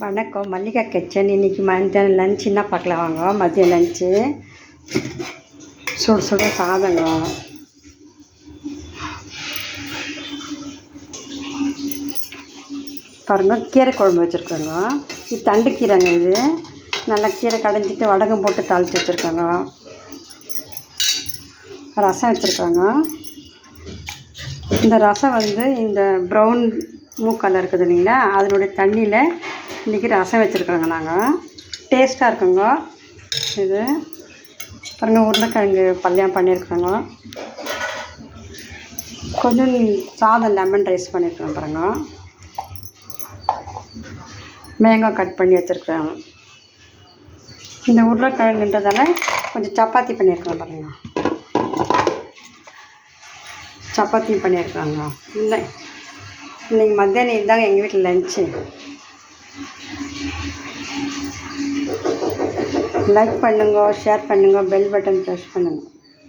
வணக்கம், மல்லிகா கிச்சன். இன்றைக்கி மத்தியானம் லஞ்ச் என்ன பார்க்கலாம் வாங்க. மதியம் லஞ்சு சுட சுட சாதங்க, பாருங்க. கீரை குழம்பு வச்சுருக்கோங்க. இது தண்டு கீரைங்க. இது நல்லா கீரை கடைஞ்சிட்டு வடகம் போட்டு தாளித்து வச்சுருக்காங்க. ரசம் வச்சுருக்காங்க. இந்த ரசம் இந்த ப்ரௌன் மூக்கல்ல இருக்குது இல்லைங்களா, அதனுடைய தண்ணியில் இன்றைக்கி ரசம் வச்சுருக்கோங்க. நாங்கள் டேஸ்ட்டாக இருக்குங்க. இது பாருங்கள், உருளைக்கிழங்கு பல்லியம் பண்ணியிருக்கோங்க. கொஞ்சம் சாதம் லெமன் ரைஸ் பண்ணியிருக்கோங்க. பாருங்கள், மேங்காய் கட் பண்ணி வச்சுருக்குறாங்க. இந்த உருளைக்கிழங்குன்றதால கொஞ்சம் சப்பாத்தி பண்ணியிருக்கோங்க. பாருங்கள், சப்பாத்தி பண்ணியிருக்காங்க. இன்றைக்கி மத்தியானம் இதுதாங்க எங்கள் வீட்டில் லஞ்சு. லைக் பண்ணுங்க, ஷேர் பண்ணுங்க, பெல் பட்டன் ப்ரெஸ் பண்ணுங்கள்.